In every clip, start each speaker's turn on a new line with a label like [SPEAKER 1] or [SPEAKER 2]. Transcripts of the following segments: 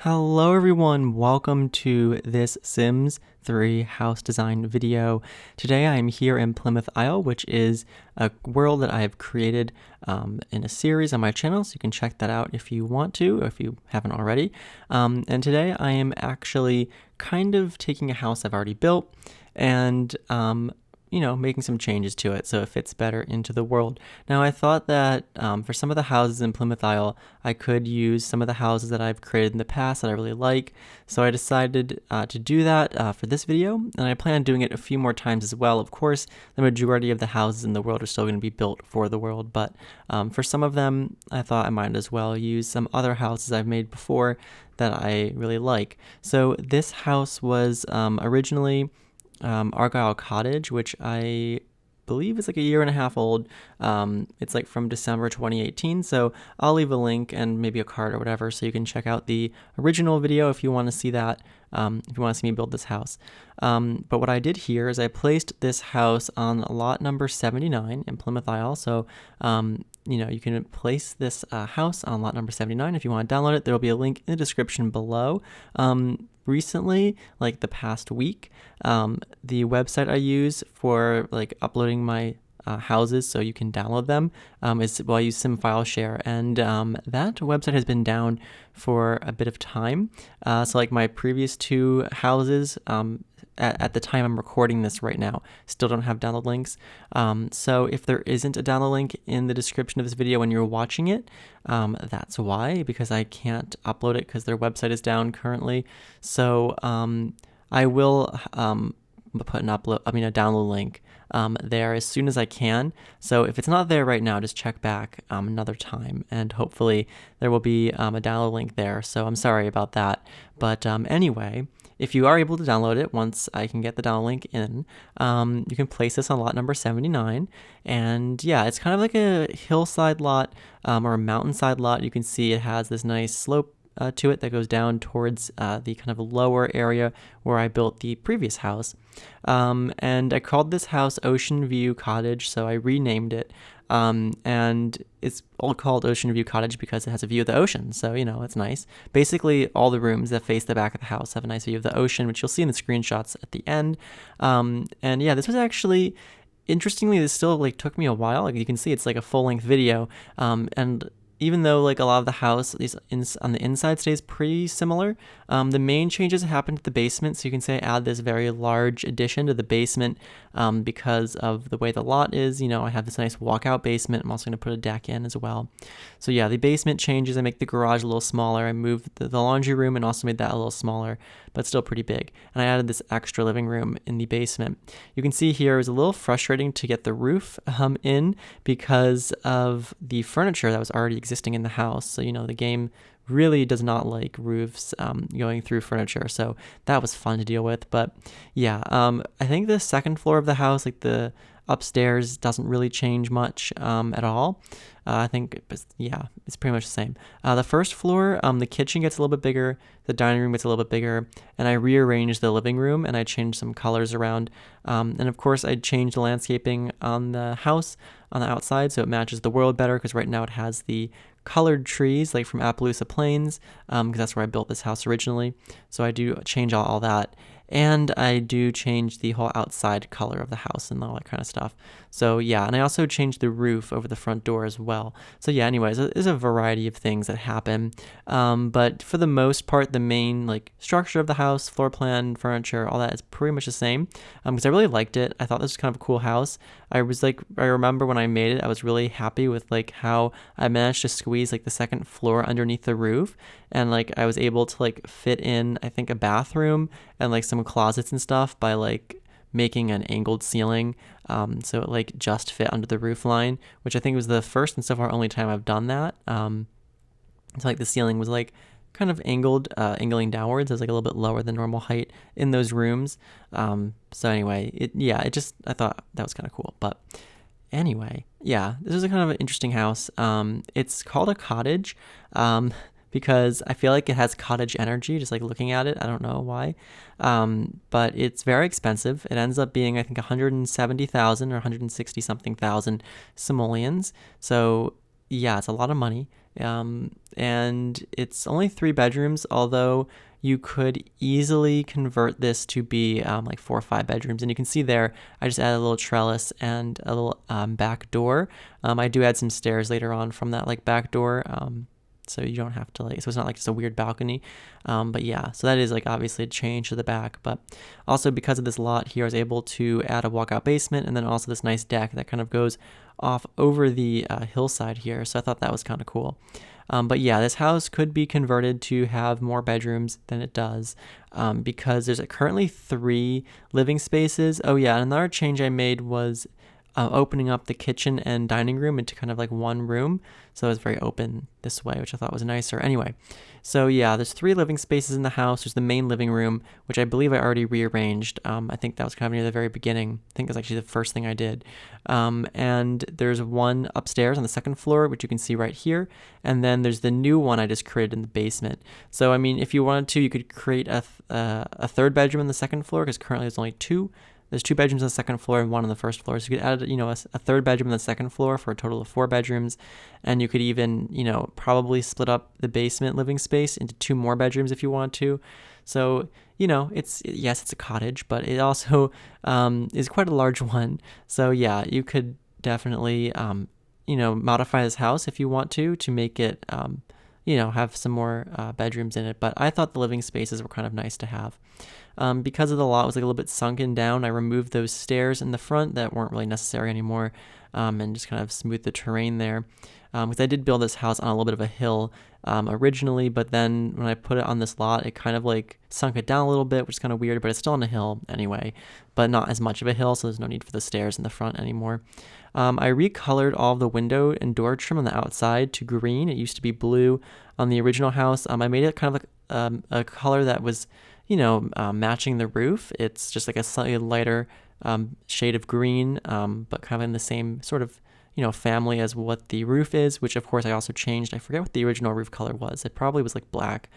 [SPEAKER 1] Hello everyone, welcome to this Sims 3 house design video. Today I am here in Plymouth Isle, which is a world that I have created in a series on my channel, so you can check that out if you want to, or if you haven't already. And today I am actually kind of taking a house I've already built and making some changes to it so it fits better into the world. Now, I thought that for some of the houses in Plymouth Isle, I could use some of the houses that I've created in the past that I really like. So I decided to do that for this video, and I plan on doing it a few more times as well. Of course, the majority of the houses in the world are still going to be built for the world, but for some of them, I thought I might as well use some other houses I've made before that I really like. So this house was originally Argyle Cottage, which I believe is like a year and a half old. It's like from December 2018, so I'll leave a link and maybe a card or whatever so you can check out the original video if you want to see that, if you want to see me build this house. But what I did here is I placed this house on lot number 79 in Plymouth Isle, so you can place this house on lot number 79 if you want to download it. There will be a link in the description below. Recently, like the past week, the website I use for like uploading my houses so you can download them is, well, I use SimFileShare, and that website has been down for a bit of time. So like my previous two houses, at the time I'm recording this right now, still don't have download links. So if there isn't a download link in the description of this video when you're watching it, that's why, because I can't upload it because their website is down currently. So I will put a download link there as soon as I can. So if it's not there right now, just check back another time, and hopefully there will be a download link there. So I'm sorry about that. But anyway, if you are able to download it once I can get the download link in, you can place this on lot number 79. And yeah, it's kind of like a hillside lot or a mountainside lot. You can see it has this nice slope to it that goes down towards the kind of lower area where I built the previous house. And I called this house Ocean View Cottage, so I renamed it. And it's all called Ocean View Cottage because it has a view of the ocean, so it's nice. Basically, all the rooms that face the back of the house have a nice view of the ocean, which you'll see in the screenshots at the end. And yeah, this was actually, interestingly, this still like took me a while. Like you can see, it's like a full-length video, and even though like a lot of the house on the inside stays pretty similar, the main changes happened to the basement. So you can say I add this very large addition to the basement because of the way the lot is. I have this nice walkout basement. I'm also going to put a deck in as well. So yeah, the basement changes. I make the garage a little smaller. I moved the laundry room and also made that a little smaller, but still pretty big. And I added this extra living room in the basement. You can see here it was a little frustrating to get the roof in because of the furniture that was already existing in the house. So the game really does not like roofs going through furniture, so that was fun to deal with. But yeah, I think the second floor of the house, like the upstairs, doesn't really change much at all. I think it's pretty much the same. The first floor, the kitchen gets a little bit bigger, the dining room gets a little bit bigger, and I rearranged the living room and I changed some colors around. And of course, I changed the landscaping on the house on the outside so it matches the world better, because right now it has the colored trees like from Appaloosa Plains, because that's where I built this house originally. So I do change all that. And I do change the whole outside color of the house and all that kind of stuff. So yeah, and I also changed the roof over the front door as well. So yeah, anyways, there's a variety of things that happen. But for the most part, the main like structure of the house, floor plan, furniture, all that is pretty much the same. Because I really liked it. I thought this was kind of a cool house. I remember when I made it, I was really happy with like how I managed to squeeze like the second floor underneath the roof. And like I was able to like fit in, I think, a bathroom and like some closets and stuff by like making an angled ceiling, so it like just fit under the roof line, which I think was the first and so far only time I've done that. So like the ceiling was like kind of angling downwards. It was like a little bit lower than normal height in those rooms. So anyway, I thought that was kind of cool. But anyway, yeah, this is a kind of an interesting house. It's called a cottage. Because I feel like it has cottage energy, just like looking at it. I don't know why. But it's very expensive. It ends up being, I think, 170,000 or 160 something thousand simoleons. So yeah, it's a lot of money. and it's only 3 bedrooms, although you could easily convert this to be like 4 or 5 bedrooms. And you can see there, I just added a little trellis and a little back door. I do add some stairs later on from that like back door. So you don't have to so it's not like just a weird balcony. But yeah, so that is like obviously a change to the back. But also because of this lot here, I was able to add a walkout basement and then also this nice deck that kind of goes off over the hillside here. So I thought that was kind of cool. But yeah, this house could be converted to have more bedrooms than it does because there's currently 3 living spaces. Oh yeah, another change I made was opening up the kitchen and dining room into kind of like one room. So it was very open this way, which I thought was nicer. Anyway, so yeah, there's 3 living spaces in the house. There's the main living room, which I believe I already rearranged. I think that was kind of near the very beginning. I think it was actually the first thing I did. And there's one upstairs on the 2nd floor, which you can see right here. And then there's the new one I just created in the basement. So, I mean, if you wanted to, you could create a 3rd bedroom on the 2nd floor because currently there's only 2. There's 2 bedrooms on the 2nd floor and 1 on the 1st floor. So you could add, a 3rd bedroom on the 2nd floor for a total of 4 bedrooms. And you could even, probably split up the basement living space into 2 more bedrooms if you want to. So, it's a cottage, but it also is quite a large one. So yeah, you could definitely, modify this house if you want to make it, have some more bedrooms in it. But I thought the living spaces were kind of nice to have. Because of the lot was like a little bit sunken down, I removed those stairs in the front that weren't really necessary anymore, and just kind of smoothed the terrain there. Because I did build this house on a little bit of a hill originally, but then when I put it on this lot, it kind of like sunk it down a little bit, which is kind of weird, but it's still on a hill anyway, but not as much of a hill, so there's no need for the stairs in the front anymore. I recolored all of the window and door trim on the outside to green. It used to be blue on the original house. I made it kind of like a color that was matching the roof. It's just like a slightly lighter shade of green, but kind of in the same sort of, family as what the roof is, which of course I also changed. I forget what the original roof color was. It probably was like black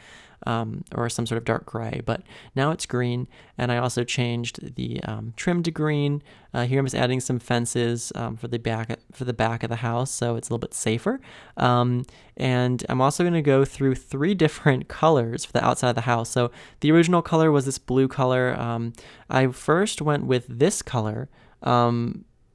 [SPEAKER 1] or some sort of dark gray, but now it's green. And I also changed the trim to green. Here I'm just adding some fences for the back of the house, so it's a little bit safer. And I'm also going to go through 3 different colors for the outside of the house. So the original color was this blue color. I first went with this color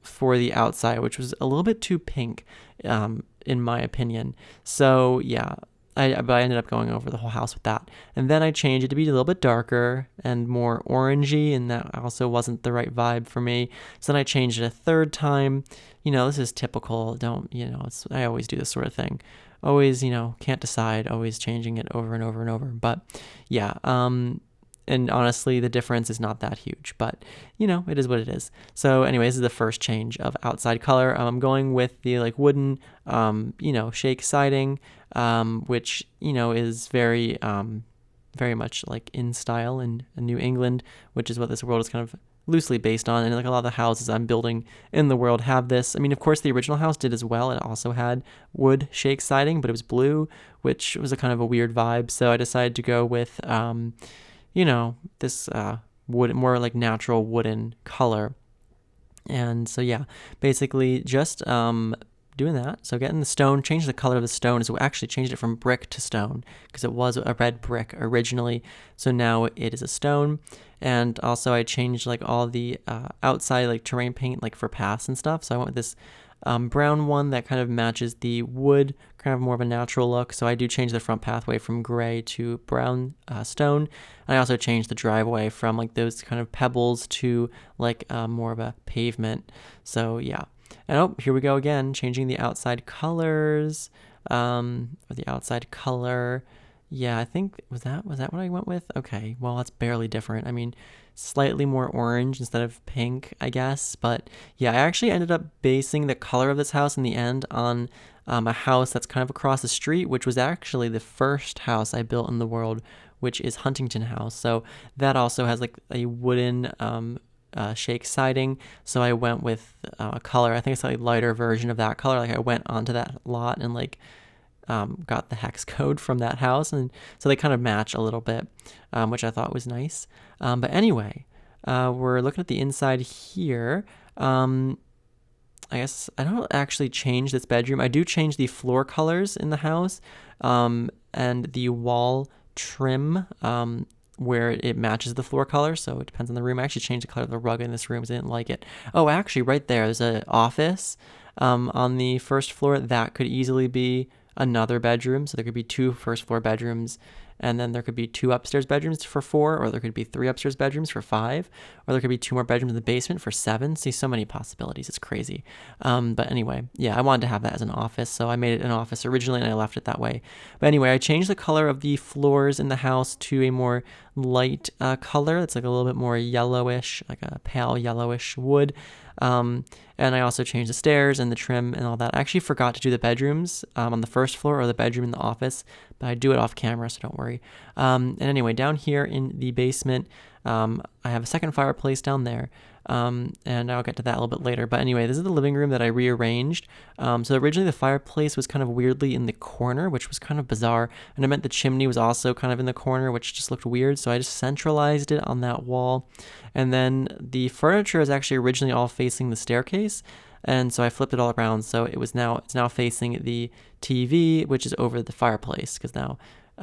[SPEAKER 1] for the outside, which was a little bit too pink, in my opinion. So yeah, but I ended up going over the whole house with that. And then I changed it to be a little bit darker and more orangey, and that also wasn't the right vibe for me. So then I changed it a 3rd time. This is typical. I always do this sort of thing. Always, can't decide, always changing it over and over and over. But yeah, and honestly, the difference is not that huge, but it is what it is. So anyways, this is the first change of outside color. I'm going with the like wooden, shake siding, which, is very, very much like in style in New England, which is what this world is kind of loosely based on. And like a lot of the houses I'm building in the world have this. I mean, of course, the original house did as well. It also had wood shake siding, but it was blue, which was a kind of a weird vibe. So I decided to go with, this wood, more like natural wooden color. And so yeah, basically just doing that. So getting the stone, changing the color of the stone. So we actually changed it from brick to stone because it was a red brick originally. So now it is a stone. And also I changed like all the outside like terrain paint like for paths and stuff. So I went with this brown one that kind of matches the wood, kind of more of a natural look. So I do change the front pathway from gray to brown stone. And I also changed the driveway from like those kind of pebbles to like more of a pavement. So yeah. And here we go again, changing the outside colors, or the outside color. Yeah, I think, was that what I went with? Okay, well, that's barely different. I mean, slightly more orange instead of pink, I guess. But yeah, I actually ended up basing the color of this house in the end on a house that's kind of across the street, which was actually the first house I built in the world, which is Huntington House. So that also has like a wooden shake siding. So I went with a color, I think it's a lighter version of that color. Like I went onto that lot and like got the hex code from that house, and so they kind of match a little bit, which I thought was nice. But anyway, we're looking at the inside here. I guess I don't actually change this bedroom. I do change the floor colors in the house, and the wall trim, where it matches the floor color. So it depends on the room. I actually changed the color of the rug in this room because I didn't like it. Oh, actually, right there's an office on the first floor. That could easily be another bedroom. So there could be 2 first floor bedrooms, and then there could be 2 upstairs bedrooms for 4, or there could be 3 upstairs bedrooms for 5, or there could be 2 more bedrooms in the basement for 7. See, so many possibilities. It's crazy. But anyway, yeah, I wanted to have that as an office, so I made it an office originally, and I left it that way. But anyway, I changed the color of the floors in the house to a more light color. It's like a little bit more yellowish, like a pale yellowish wood. And I also changed the stairs and the trim and all that. I actually forgot to do the bedrooms on the first floor, or the bedroom in the office, but I do it off camera, so don't worry. And anyway, down here in the basement, I have a second fireplace down there, and I'll get to that a little bit later. But anyway, this is the living room that I rearranged. So originally the fireplace was kind of weirdly in the corner, which was kind of bizarre, and it meant the chimney was also kind of in the corner, which just looked weird. So I just centralized it on that wall, and then the furniture is actually originally all facing the staircase, and so I flipped it all around. So it's now facing the TV, which is over the fireplace, because now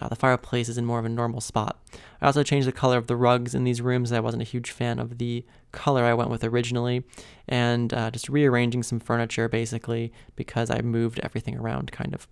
[SPEAKER 1] the fireplace is in more of a normal spot. I also changed the color of the rugs in these rooms. I wasn't a huge fan of the color I went with originally, and just rearranging some furniture basically because I moved everything around kind of.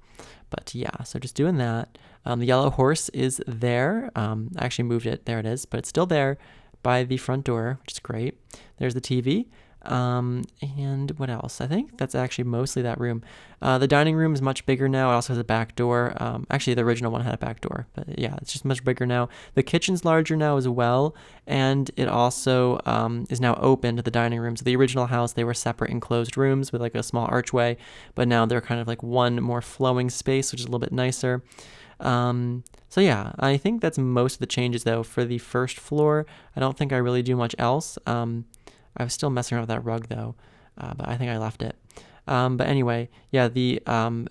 [SPEAKER 1] But yeah, so just doing that. The yellow horse is there. I actually moved it. There it is, but it's still there by the front door, which is great. There's the TV. And what else? I think that's actually mostly that room. The dining room is much bigger now. It also has a back door. Actually, the original one had a back door, but yeah, it's just much bigger now. The kitchen's larger now as well, and it also is now open to the dining room. So the original house, they were separate enclosed rooms with like a small archway, but now they're kind of like one more flowing space, which is a little bit nicer. So yeah, I think that's most of the changes though for the first floor. I don't think I really do much else. I was still messing around with that rug though, but I think I left it. But anyway, yeah, the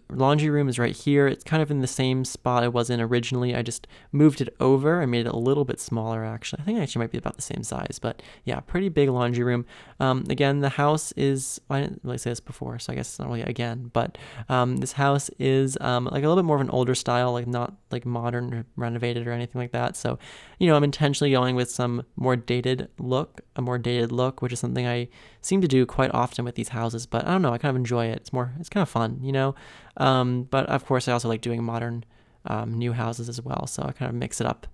[SPEAKER 1] laundry room is right here. It's kind of in the same spot it was in originally. I just moved it over. I made it a little bit smaller, actually. I think it actually might be about the same size, but yeah, pretty big laundry room. Again, the house is, well, I didn't really say this before, so I guess it's not really again, but this house is like a little bit more of an older style, like not like modern or renovated or anything like that. So, I'm intentionally going with a more dated look, which is something I seem to do quite often with these houses, but I don't know, I kind of enjoy it. It's kind of fun, but of course I also like doing modern new houses as well, so I kind of mix it up.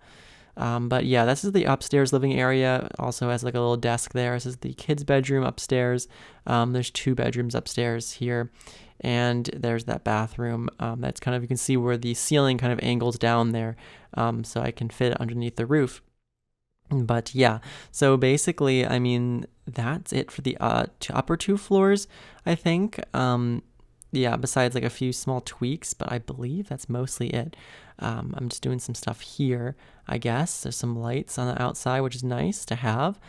[SPEAKER 1] But yeah, this is the upstairs living area. Also has like a little desk there. This is the kids' bedroom upstairs. There's 2 bedrooms upstairs here, and there's that bathroom. That's kind of, you can see where the ceiling kind of angles down there, so I can fit underneath the roof. But yeah, so basically, I mean, that's it for the upper 2 floors, I think. Yeah, besides like a few small tweaks, but I believe that's mostly it. I'm just doing some stuff here, I guess. There's some lights on the outside, which is nice to have.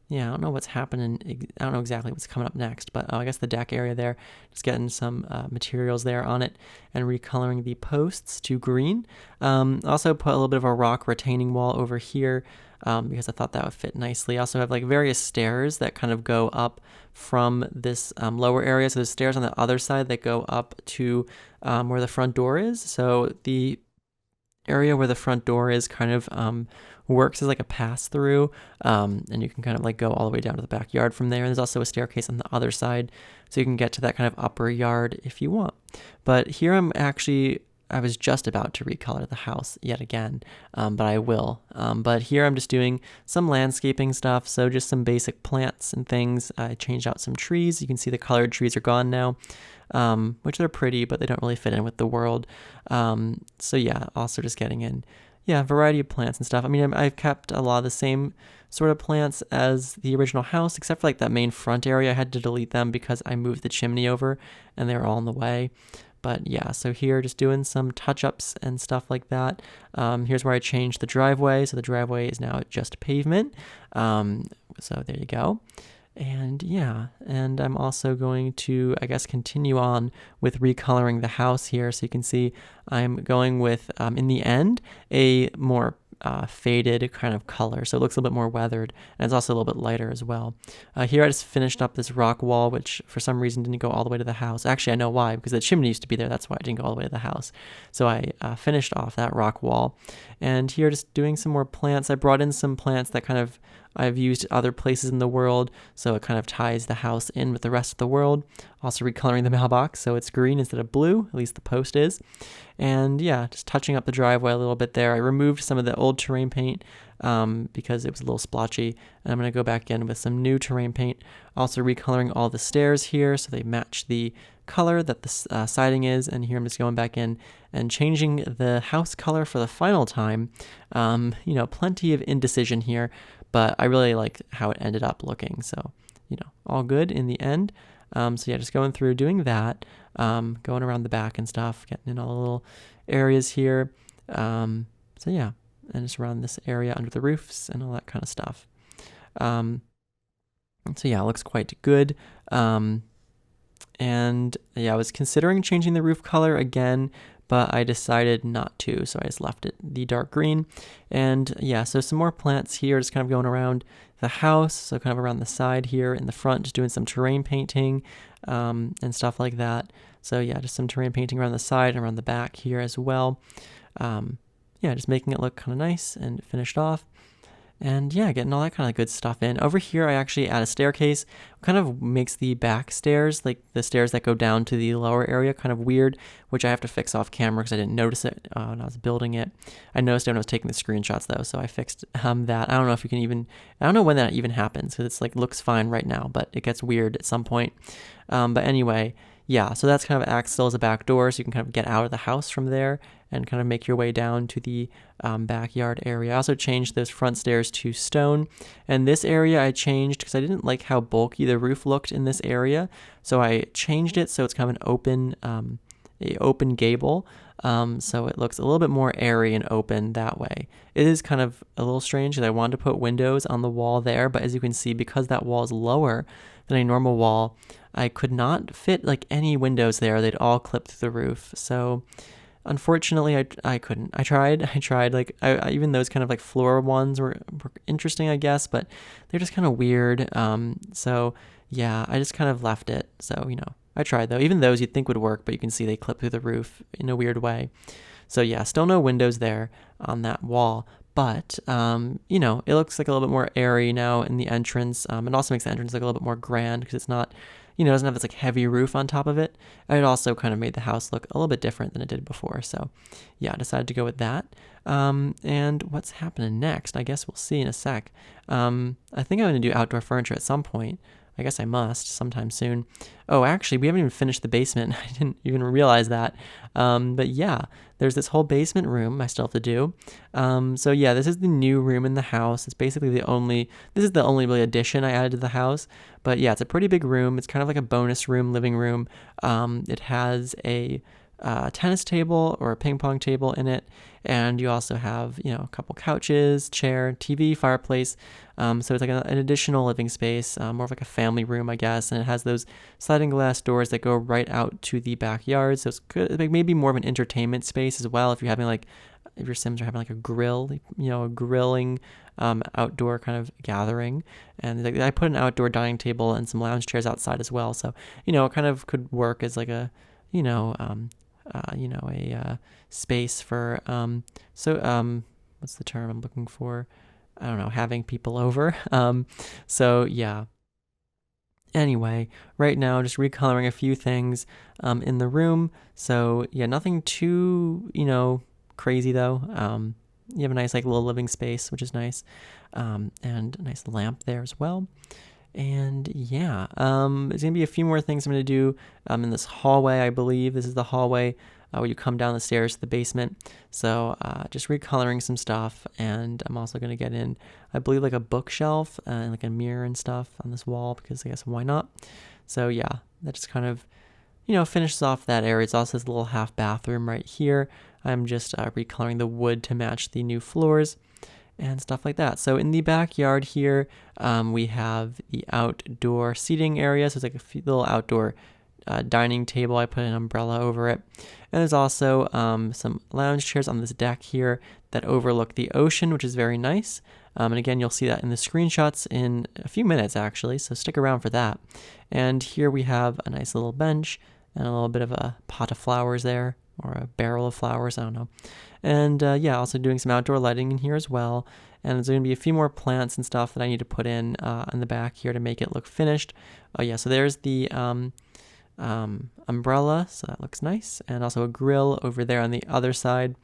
[SPEAKER 1] Yeah, I don't know what's happening. I don't know exactly what's coming up next, but I guess the deck area there, just getting some materials there on it and recoloring the posts to green. Also put a little bit of a rock retaining wall over here because I thought that would fit nicely. I also have like various stairs that kind of go up from this lower area. So there's stairs on the other side that go up to where the front door is. So the area where the front door is kind of works as like a pass through, and you can kind of like go all the way down to the backyard from there. And there's also a staircase on the other side, so you can get to that kind of upper yard if you want. But here I was just about to recolor the house yet again, but I will. But here I'm just doing some landscaping stuff, so just some basic plants and things. I changed out some trees. You can see the colored trees are gone now, which they're pretty, but they don't really fit in with the world. So yeah, also just getting in, yeah, a variety of plants and stuff. I mean, I've kept a lot of the same sort of plants as the original house, except for like that main front area. I had to delete them because I moved the chimney over and they were all in the way. But yeah, so here just doing some touch-ups and stuff like that. Here's where I changed the driveway. So the driveway is now just pavement. So there you go. And yeah, and I'm also going to, I guess, continue on with recoloring the house here. So you can see I'm going with, in the end, a more faded kind of color, so it looks a little bit more weathered, and it's also a little bit lighter as well. Here I just finished up this rock wall, which for some reason didn't go all the way to the house. Actually, I know why, because the chimney used to be there. That's why it didn't go all the way to the house. So I finished off that rock wall, and here just doing some more plants. I brought in some plants that kind of I've used other places in the world, so it kind of ties the house in with the rest of the world. Also recoloring the mailbox so it's green instead of blue, at least the post is. And yeah, just touching up the driveway a little bit there. I removed some of the old terrain paint because it was a little splotchy, and I'm going to go back in with some new terrain paint. Also recoloring all the stairs here so they match the color that the siding is, and here I'm just going back in and changing the house color for the final time. Plenty of indecision here, but I really like how it ended up looking, so all good in the end. So yeah, just going through doing that, going around the back and stuff, getting in all the little areas here. So yeah, and just around this area under the roofs and all that kind of stuff. So yeah, it looks quite good. And yeah, I was considering changing the roof color again, but I decided not to, so I just left it the dark green. And yeah, so some more plants here, just kind of going around the house, so kind of around the side here in the front, just doing some terrain painting and stuff like that. So yeah, just some terrain painting around the side and around the back here as well. Yeah, just making it look kind of nice and finished off. And yeah, getting all that kind of good stuff in. Over here, I actually add a staircase. Kind of makes the back stairs, like the stairs that go down to the lower area, kind of weird, which I have to fix off camera because I didn't notice it when I was building it. I noticed it when I was taking the screenshots though, so I fixed that. I don't know if you can even, I don't know when that even happens because it's like looks fine right now, but it gets weird at some point. But anyway, yeah, so that's kind of acts still as a back door, so you can kind of get out of the house from there and kind of make your way down to the backyard area. I also changed those front stairs to stone, and this area I changed because I didn't like how bulky the roof looked in this area, so I changed it so it's kind of an open gable, so it looks a little bit more airy and open that way. It is kind of a little strange because I wanted to put windows on the wall there, but as you can see, because that wall is lower than a normal wall, I could not fit like any windows there. They'd all clip through the roof. So unfortunately, I couldn't. I tried. Like even those kind of like floor ones were interesting, I guess, but they're just kind of weird. So yeah, I just kind of left it. So I tried though. Even those you'd think would work, but you can see they clip through the roof in a weird way. So yeah, still no windows there on that wall. But, it looks like a little bit more airy now in the entrance. It also makes the entrance look a little bit more grand because it's not, it doesn't have this like heavy roof on top of it. And it also kind of made the house look a little bit different than it did before. So yeah, I decided to go with that. And what's happening next? I guess we'll see in a sec. I think I'm going to do outdoor furniture at some point. I guess I must sometime soon. Oh, actually, we haven't even finished the basement. I didn't even realize that. But yeah, there's this whole basement room I still have to do. So yeah, this is the new room in the house. It's basically this is the only really addition I added to the house. But yeah, it's a pretty big room. It's kind of like a bonus room, living room. It has a tennis table or a ping pong table in it, and you also have a couple couches, chair, TV, fireplace. So it's like an additional living space, more of like a family room, I guess, and it has those sliding glass doors that go right out to the backyard. So it's good, like maybe more of an entertainment space as well if you're having if your Sims are having like a grill, a grilling outdoor kind of gathering. And I put an outdoor dining table and some lounge chairs outside as well, so it kind of could work as like a space for what's the term I'm looking for? I don't know, having people over. So yeah. Anyway, right now just recoloring a few things in the room. So yeah, nothing too crazy though. You have a nice like little living space, which is nice, and a nice lamp there as well. And yeah, there's gonna be a few more things I'm gonna do in this hallway. I believe this is the hallway where you come down the stairs to the basement. So just recoloring some stuff, and I'm also gonna get in, I believe, like a bookshelf and like a mirror and stuff on this wall because I guess why not? So yeah, that just kind of finishes off that area. It's also this little half bathroom right here. I'm just recoloring the wood to match the new floors and stuff like that. So in the backyard here, we have the outdoor seating area. So it's like a few little outdoor dining table. I put an umbrella over it. And there's also some lounge chairs on this deck here that overlook the ocean, which is very nice. And again, you'll see that in the screenshots in a few minutes, actually, so stick around for that. And here we have a nice little bench and a little bit of a pot of flowers there, or a barrel of flowers, I don't know. And yeah, also doing some outdoor lighting in here as well. And there's going to be a few more plants and stuff that I need to put in the back here to make it look finished. Oh yeah, so there's the umbrella, so that looks nice. And also a grill over there on the other side.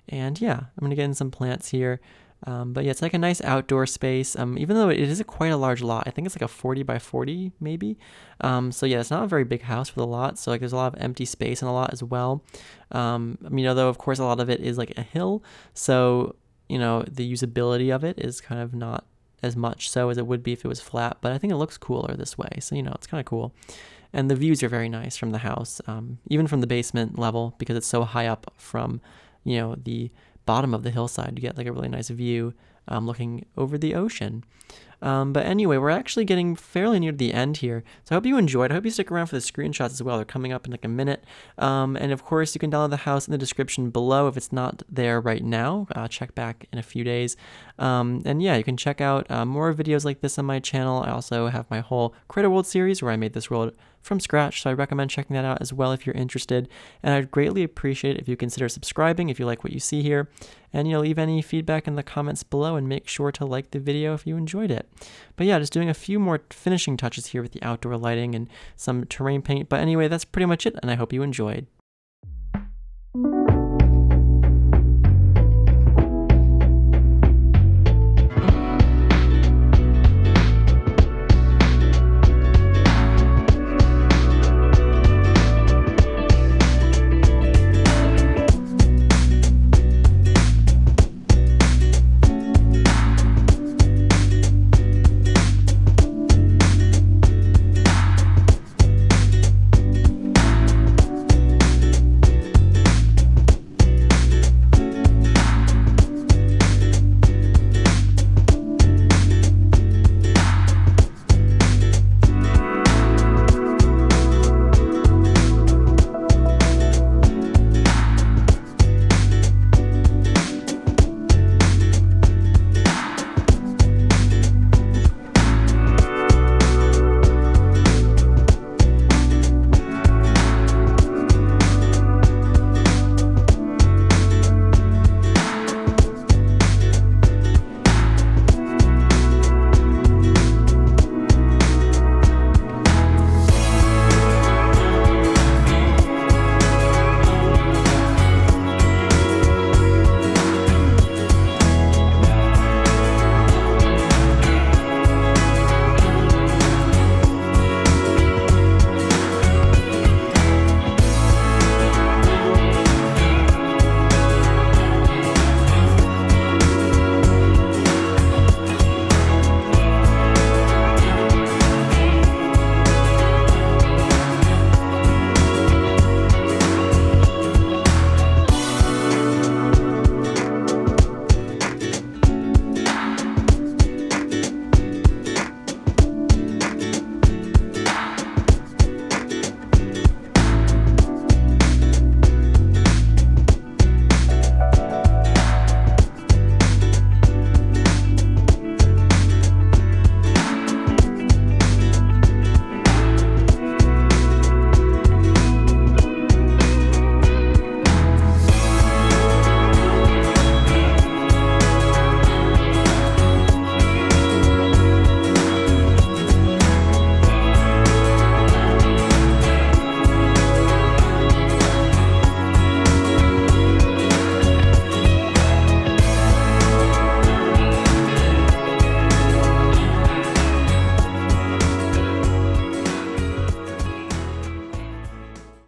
[SPEAKER 1] And yeah, I'm going to get in some plants here. But yeah, it's like a nice outdoor space, even though it is quite a large lot. I think it's like a 40 by 40 maybe. So yeah, it's not a very big house for the lot. So like there's a lot of empty space in a lot as well. I mean, although of course a lot of it is like a hill. So, you know, the usability of it is kind of not as much so as it would be if it was flat. But I think it looks cooler this way. So, you know, it's kind of cool. And the views are very nice from the house, even from the basement level, because it's so high up from, you know, the bottom of the hillside. You get like a really nice view looking over the ocean. But anyway, we're actually getting fairly near the end here. So I hope you enjoyed. I hope you stick around for the screenshots as well. They're coming up in like a minute. And of course, you can download the house in the description below if it's not there right now. Check back in a few days. And yeah, you can check out more videos like this on my channel. I also have my whole Creator World series where I made this world from scratch, so I recommend checking that out as well if you're interested. And I'd greatly appreciate it if you consider subscribing if you like what you see here, and, you know, leave any feedback in the comments below, and make sure to like the video if you enjoyed it. But yeah, just doing a few more finishing touches here with the outdoor lighting and some terrain paint. But anyway, that's pretty much it, and I hope you enjoyed.